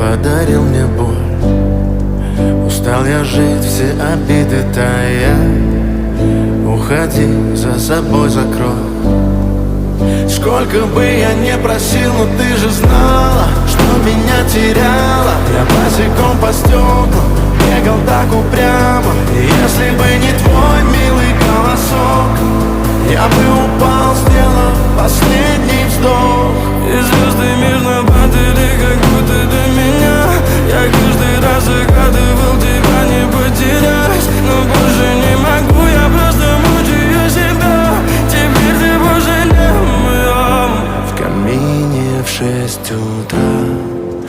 подарил мне боль. Устал я жить, все обиды тая. Уходи, за собой закрой. Сколько бы я не просил, но ты же знала, что меня теряла. Я босиком по стеклам бегал так упрямо. И если бы не твой милый голосок, я бы